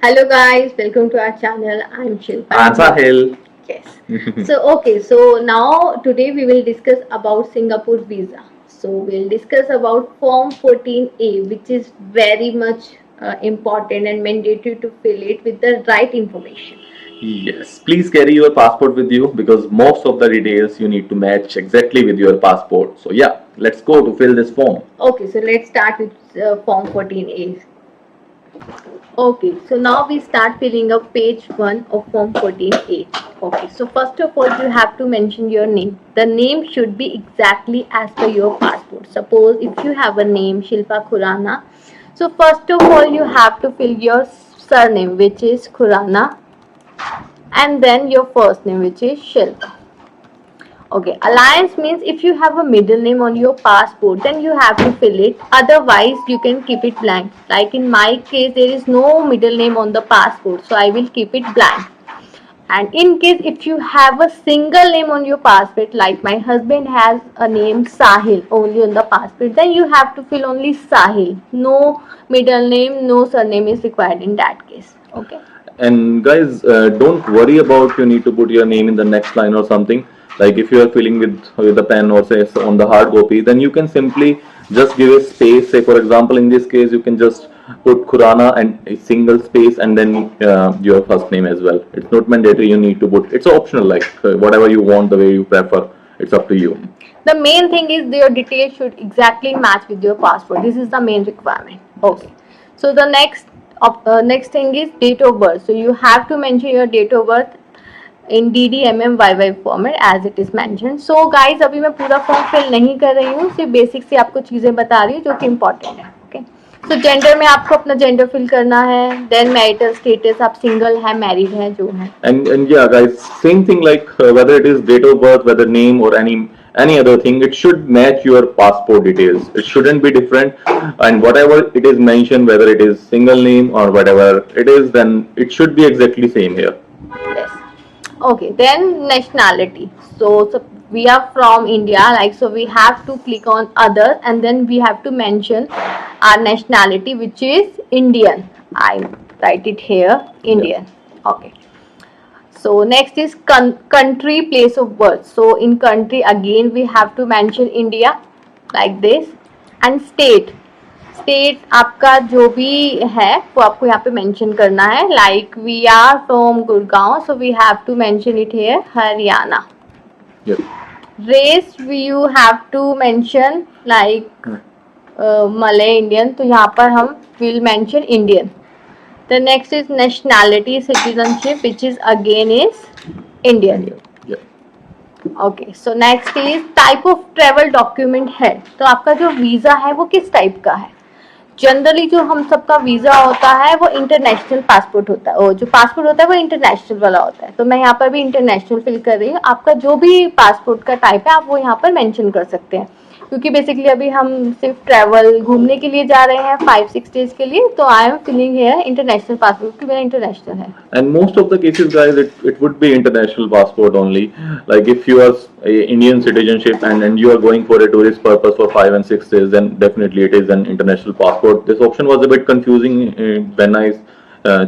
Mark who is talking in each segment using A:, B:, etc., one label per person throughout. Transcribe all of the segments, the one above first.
A: Hello guys, welcome to our channel. I'm Shilpa.
B: I'm Sahil.
A: Yes. So now today we will discuss about Singapore visa. So we'll discuss about Form 14A, which is very much important and mandatory to fill it with the right information.
B: Yes, please carry your passport with you because most of the details you need to match exactly with your passport. So yeah, let's go to fill this form.
A: Okay, so let's start with Form 14A. Okay, so now we start filling up page 1 of Form 14A. Okay, so first of all, you have to mention your name. The name should be exactly as per your passport. Suppose if you have a name Shilpa Khurana, so first of all, you have to fill your surname, which is Khurana, and then your first name, which is Shilpa. Okay, alliance means if you have a middle name on your passport, then you have to fill it. Otherwise, you can keep it blank. Like in my case, there is no middle name on the passport, so I will keep it blank. And in case if you have a single name on your passport, like my husband has a name Sahil only on the passport, then you have to fill only Sahil. No middle name, no surname is required in that case. Okay.
B: And guys, don't worry about you need to put your name in the next line or something. Like if you are filling with a pen or say on the hard copy, then you can simply just give a space. Say for example, in this case, you can just put Khurana and a single space and then your first name as well. It's not mandatory. You need to put. It's optional. Like whatever you want, the way you prefer. It's up to you.
A: The main thing is your details should exactly match with your passport. This is the main requirement. Okay. So the next thing is date of birth. So you have to mention your date of birth in DDMMYY format as it is mentioned. So guys, अभी मैं पूरा form fill नहीं कर रही हूँ, सिर्फ basic से आपको चीज़ें बता रही हूँ जो कि इम्पोर्टेंट है. ओके. सो जेंडर में आपको अपना जेंडर फिल करना है. देन मैरिटल स्टेटस, आप सिंगल है, मैरिड है, जो है.
B: And yeah, guys, same thing like whether it is date of birth, whether name or any other thing, it should match your passport details. It shouldn't be different. And whatever it is mentioned, whether it is single name or whatever it is, then it should be exactly same here.
A: Yes. Okay, then nationality. So we are from India, like, so we have to click on others and then we have to mention our nationality, which is Indian. I write it here, Indian. Okay. So next is country, place of birth. So in country, again we have to mention India like this. And state आपका जो भी है वो आपको यहाँ पे mention करना है. Like we are from Gurgaon, so we have to mention it here Haryana. Race you have to mention like male Indian, तो यहाँ पर हम will mention Indian. The next is nationality, citizenship, which is again is Indian. Okay. So next is type of travel document है. तो आपका जो visa है वो किस टाइप का है. जनरली जो हम सबका वीजा होता है वो इंटरनेशनल पासपोर्ट होता है, और जो पासपोर्ट होता है वो इंटरनेशनल वाला होता है. तो मैं यहाँ पर भी इंटरनेशनल फिल कर रही हूँ. आपका जो भी पासपोर्ट का टाइप है आप वो यहाँ पर मेंशन कर सकते हैं, क्योंकि बेसिकली अभी हम सिर्फ ट्रैवल घूमने के लिए जा रहे हैं 5-6 डेज के लिए. तो I am filling here international passport, क्योंकि मेरा इंटरनेशनल है.
B: And most of the cases, guys, it would be international passport only. Like if you are a Indian citizenship and you are going for a tourist purpose for 5 and 6 days, then definitely it is an international passport. This option was a bit confusing when I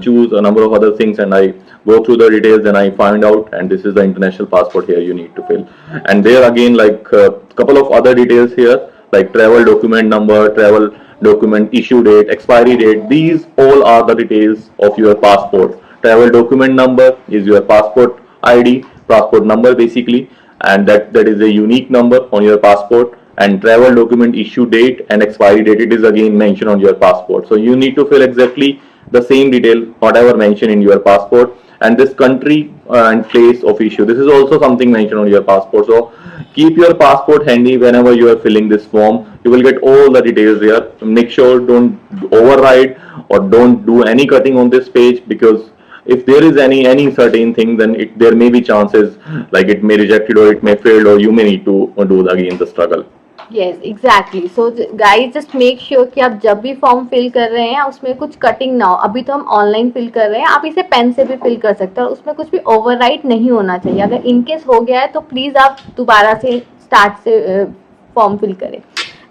B: choose a number of other things and I go through the details and I find out, and this is the international passport here you need to fill. And there again, like a couple of other details here, like travel document number, travel document issue date, expiry date. These all are the details of your passport. Travel document number is your passport ID, passport number basically, and that is a unique number on your passport. And travel document issue date and expiry date, it is again mentioned on your passport. So you need to fill exactly the same detail whatever mentioned in your passport. And this country and place of issue, this is also something mentioned on your passport. So keep your passport handy whenever you are filling this form. You will get all the details here. Make sure don't override or don't do any cutting on this page, because if there is any certain thing, then there may be chances like it may reject it or it may fail, or you may need to do again the struggle.
A: Yes exactly. So guys just make sure कि आप जब भी form fill कर रहे हैं उसमें कुछ cutting ना हो. अभी तो हम ऑनलाइन फिल कर रहे हैं, आप इसे पेन से भी फिल कर सकते हैं और उसमें कुछ भी ओवरराइट नहीं होना चाहिए. अगर इनकेस हो गया है तो प्लीज़ आप दोबारा से स्टार्ट से फॉर्म फिल करें.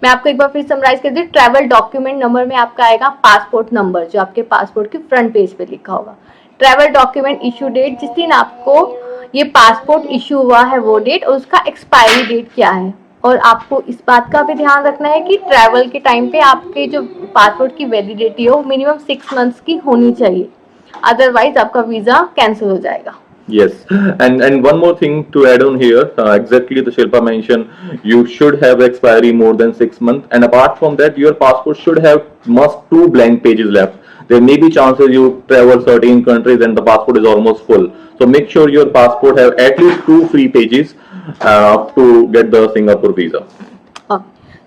A: मैं आपको एक बार फिर समराइज कर दूं, ट्रैवल डॉक्यूमेंट नंबर में आपका आएगा पासपोर्ट नंबर, जो आपके पासपोर्ट के फ्रंट पेज पे लिखा होगा। ट्रैवल डॉक्यूमेंट इशू डेट, जिस दिन आपको ये पासपोर्ट इशू हुआ है वो डेट, और उसका एक्सपायरी डेट क्या है। और आपको इस बात का भी ध्यान रखना है कि ट्रैवल के टाइम पे आपके जो पासपोर्ट की वैलिडिटी हो मिनिमम 6 मंथ्स की होनी चाहिए, अदरवाइज आपका वीजा कैंसिल हो जाएगा।
B: Yes, and one more thing to add on here, exactly the Shilpa mentioned, you should have expiry more than 6 months, and apart from that, your passport should have must two blank pages left. There may be chances you travel certain countries and the passport is almost full. So make sure your passport have at least two free pages to get the Singapore visa.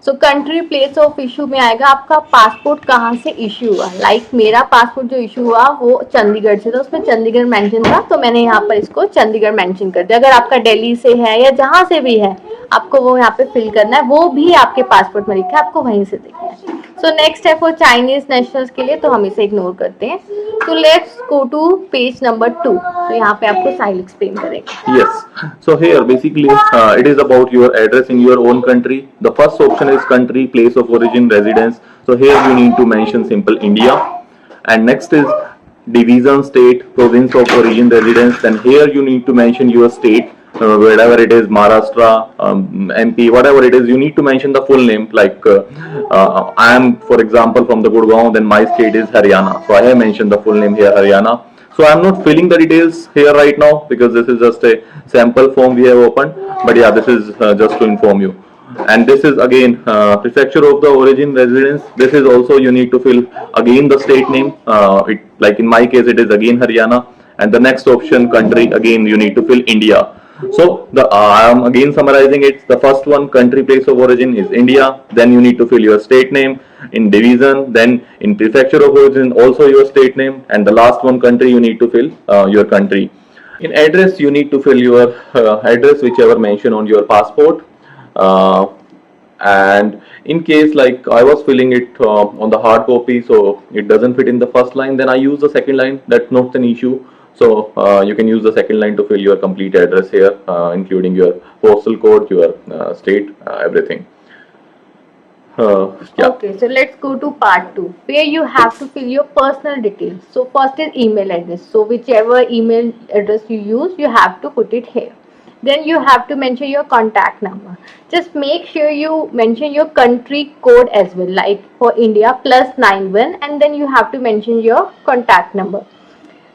A: So country place of issue में आएगा आपका passport कहाँ से issue हुआ। Like मेरा passport जो issue हुआ वो चंडीगढ़ से था, उसमें चंडीगढ़ मेंशन था, तो मैंने यहाँ पर इसको चंडीगढ़ मेंशन कर दिया। अगर आपका दिल्ली से है या जहाँ से भी है, आपको वो यहाँ पे फिल करना है, वो भी आपके पासपोर्ट में लिखा है, आपको वहीं से देखना है। सो नेक्स्ट है फॉर चाइनीज नेशनल्स के लिए, तो हम इसे इग्नोर करते हैं। तो let's go to page number 2। तो यहाँ पे आपको साहिल एक्सप्लेन करेंगे।
B: Yes. So here basically it is about your address in your own country. The first option is country, place of origin, residence. So here you need to mention simple India. And next is division, state, province of origin, residence. Then here you need to mention your state, wherever it is, Maharashtra, MP, whatever it is, you need to mention the full name. Like I am, for example, from the Gurgaon, then my state is Haryana. So I have mentioned the full name here, Haryana. So I'm not filling the details here right now because this is just a sample form we have opened. But yeah, this is just to inform you. And this is again prefecture of the origin, residence. This is also you need to fill again the state name. Like in my case, it is again Haryana. And the next option, country, again you need to fill India. So I am again summarizing it. The first one, country, place of origin, is India. Then you need to fill your state name. In division, then in prefecture of origin, also your state name. And the last one, country, you need to fill your country. In address, you need to fill your address whichever mentioned on your passport. And in case like I was filling it on the hard copy, so it doesn't fit in the first line, then I use the second line. That's not an issue. So you can use the second line to fill your complete address here, including your postal code, your state, everything. Yeah.
A: Okay, so let's go to part 2, where you have to fill your personal details. So first is email address. So whichever email address you use, you have to put it here. Then you have to mention your contact number. Just make sure you mention your country code as well, like for India +91, and then you have to mention your contact number.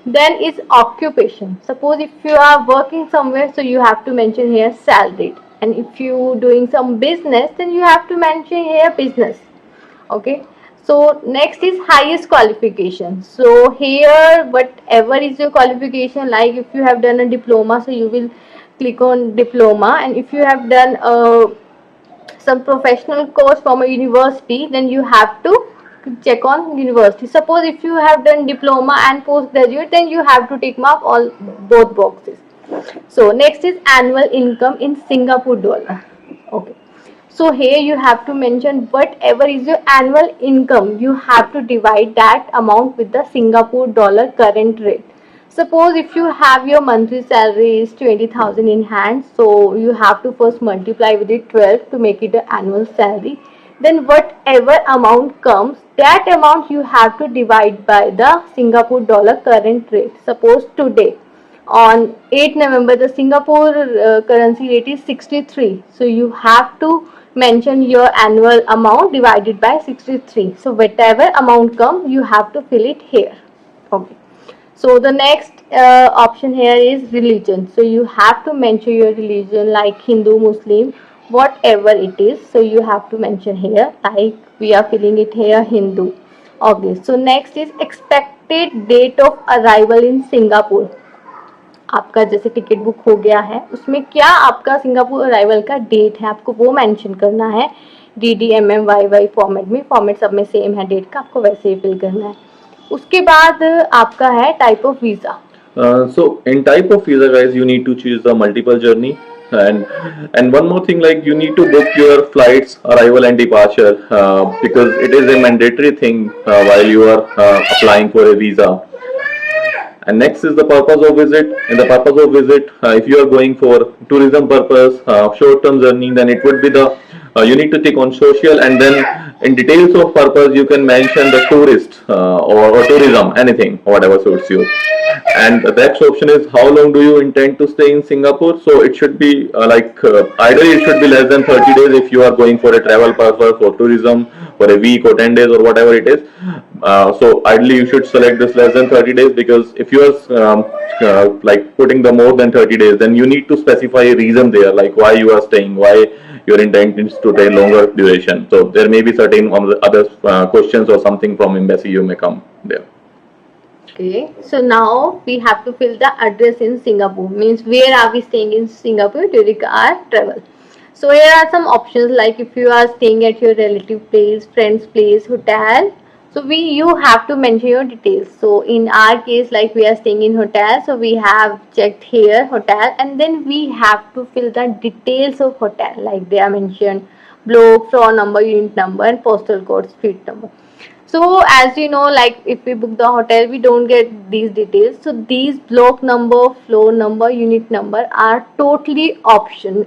A: Then is occupation. Suppose if you are working somewhere, so you have to mention here salaried. And if you doing some business, then you have to mention here business. Okay. So next is highest qualification. So here whatever is your qualification, like if you have done a diploma, so you will click on diploma, and if you have done some professional course from a university, then you have to check on university. Suppose if you have done diploma and postgraduate, then you have to tick mark all both boxes. So next is annual income in Singapore dollar. Okay. So here you have to mention whatever is your annual income, you have to divide that amount with the Singapore dollar current rate. Suppose if you have your monthly salary is 20,000 in hand, so you have to first multiply with it 12 to make it an annual salary. Then whatever amount comes, that amount you have to divide by the Singapore dollar current rate. Suppose today on 8 November, the Singapore currency rate is 63. So you have to mention your annual amount divided by 63. So whatever amount comes, you have to fill it here. Okay. So the next option here is religion. So you have to mention your religion, like Hindu, Muslim, whatever it is. So you have to mention here, like we are filling it here, Hindu. Okay. So next is expected date of arrival in Singapore. आपका जैसे ticket book हो गया है, उसमें क्या आपका Singapore arrival का date है, आपको वो मेंशन करना है। DDMMYY फॉर्मेट में, फॉर्मेट सब में सेम है डेट का, आपको वैसे ही फिल करना है। उसके बाद आपका है type of visa.
B: So in type of visa, guys, you need to choose the multiple journey, and one more thing, like you need to book your flights arrival and departure because it is a mandatory thing while you are applying for a visa. And next is the purpose of visit. In the purpose of visit, if you are going for tourism purpose, short-term journey, then it would be the You need to click on social, and then in details of purpose you can mention the tourist or tourism, anything, whatever suits you. And the next option is how long do you intend to stay in Singapore. So it should be ideally it should be less than 30 days if you are going for a travel purpose for tourism for a week or 10 days or whatever it is. So ideally you should select this less than 30 days, because if you are like putting the more than 30 days, then you need to specify a reason there, like why you are staying, why your intent is to take longer duration. So there may be certain other questions or something from embassy you may come there.
A: Okay, so now we have to fill the address in Singapore, means where are we staying in Singapore during our travel. So here are some options, like if you are staying at your relative place, friend's place, hotel. So you have to mention your details. So in our case, like we are staying in hotel, so we have checked here hotel, and then we have to fill the details of hotel, like they are mentioned block, floor number, unit number, and postal code, street number. So as you know, like if we book the hotel, we don't get these details. So these block number, floor number, unit number are totally optional.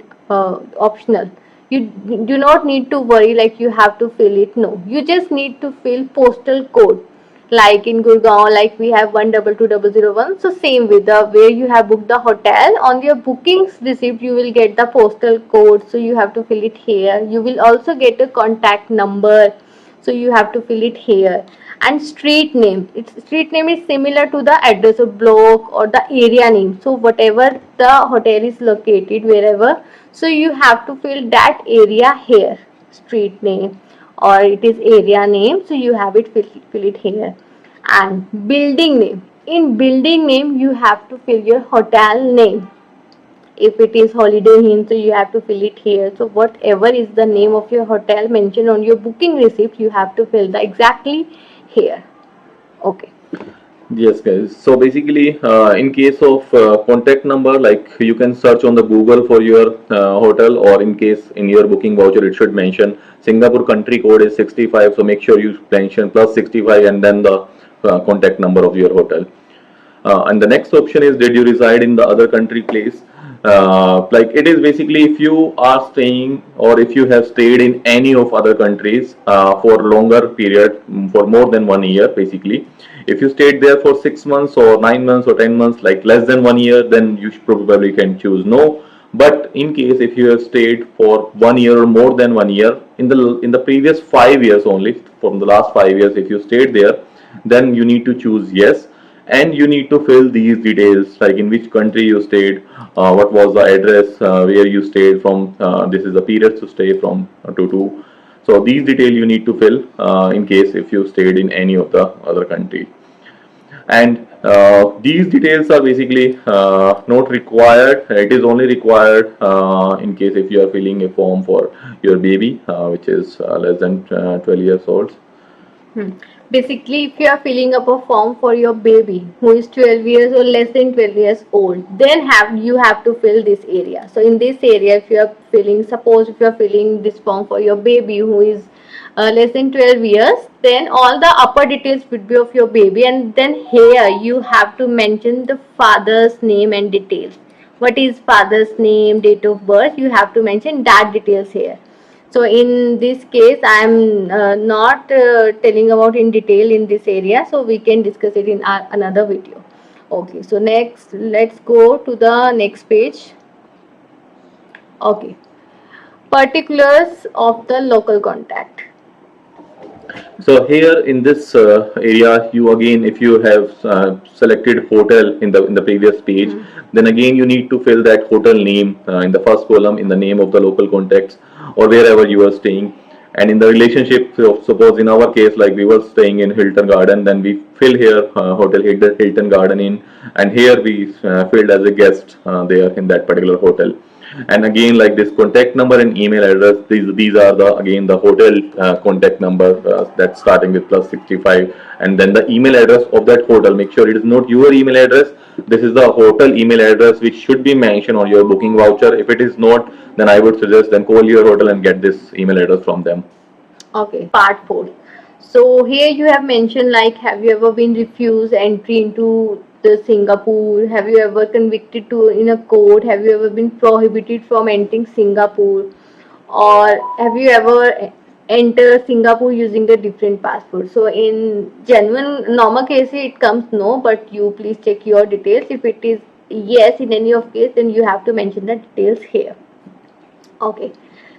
A: You do not need to worry like you have to fill it. No, you just need to fill postal code. Like in Gurgaon, like we have 122001. So same with the where you have booked the hotel, on your bookings receipt you will get the postal code. So you have to fill it here. You will also get a contact number, so you have to fill it here. And street name, street name is similar to the address of block or the area name. So whatever the hotel is located, wherever, so you have to fill that area here, street name, or it is area name, so you have it fill it here. And building name, in building name you have to fill your hotel name. If it is Holiday Inn, so you have to fill it here. So whatever is the name of your hotel mentioned on your booking receipt, you have to fill the exactly here. Okay.
B: Yes, guys. So basically, in case of contact number, like you can search on the Google for your hotel, or in case in your booking voucher, it should mention Singapore country code is 65. So make sure you mention plus 65 and then the contact number of your hotel. And the next option is, did you reside in the other country place? Like it is basically if you are staying or if you have stayed in any of other countries for longer period, for more than 1 year basically. If you stayed there for 6 months or 9 months or 10 months, like less than 1 year, then you probably can choose no. But in case if you have stayed for 1 year or more than 1 year in the previous 5 years only, from the last 5 years, if you stayed there, then you need to choose yes, and you need to fill these details, like in which country you stayed, what was the address where you stayed from, this is the period to stay from to. So these details you need to fill in case if you stayed in any of the other country. And these details are basically not required. It is only required in case if you are filling a form for your baby which is less than 12 years old.
A: Basically, if you are filling up a form for your baby who is 12 years or less than 12 years old, then you have to fill this area. So in this area, if you are filling, suppose if you are filling this form for your baby who is less than 12 years, then all the upper details would be of your baby, and then here you have to mention the father's name and details. What is father's name, date of birth, you have to mention that details here. So in this case, I am not telling about in detail in this area, so we can discuss it in another video. Okay, so next, let's go to the next page. Okay, particulars of the local contact.
B: So here in this area, you again, if you have selected hotel in the previous page, then again you need to fill that hotel name in the first column in the name of the local contacts or wherever you are staying. And in the relationship, so suppose in our case, like we were staying in Hilton Garden, then we fill here Hotel Hilton Garden Inn, and here we filled as a guest there in that particular hotel. And again, like this contact number and email address, these are the again the hotel contact number that's starting with plus 65, and then the email address of that hotel. Make sure it is not your email address. This is the hotel email address which should be mentioned on your booking voucher. If it is not, then I would suggest then call your hotel and get this email address from them.
A: Okay, part 4. So here you have mentioned, like, have you ever been refused entry into the Singapore? Have you ever convicted to in a court? Have you ever been prohibited from entering Singapore? or have you ever entered Singapore using a different passport? So in genuine normal case it comes no, but you please check your details. If it is yes in any of case, then you have to mention the details here. Okay.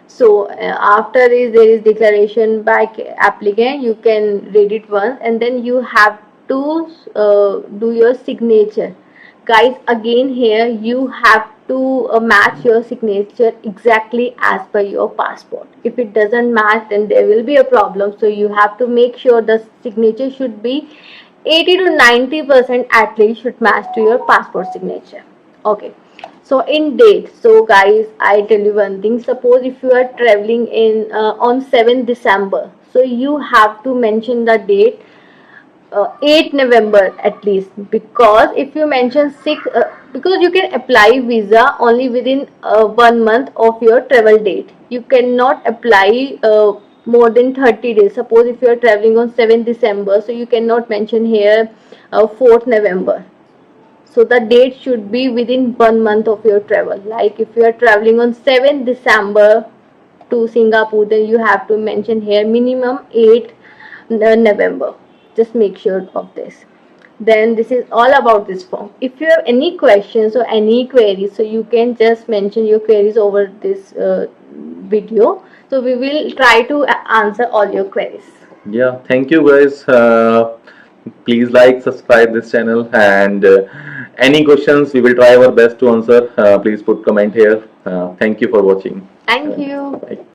A: So after this there is declaration by applicant. You can read it once, and then you have to do your signature. Guys, again here you have to match your signature exactly as per your passport. If it doesn't match, then there will be a problem. So you have to make sure the signature should be 80 to 90% at least should match to your passport signature. Okay. So in date, so guys, I tell you one thing. Suppose if you are traveling in on 7th December, so you have to mention the date 8 November at least, because if you mention 6, because you can apply visa only within 1 month of your travel date. You cannot apply more than 30 days. Suppose if you are traveling on 7th December, so you cannot mention here 4th November. So the date should be within 1 month of your travel. Like if you are traveling on 7th December to Singapore, then you have to mention here minimum 8 November. Just make sure of this. Then this is all about this form. If you have any questions or any queries, so you can just mention your queries over this video. So we will try to answer all your queries.
B: Yeah, thank you guys. Please like, subscribe this channel, and any questions we will try our best to answer. Please put comment here. Thank you for watching.
A: Thank you.
B: Bye.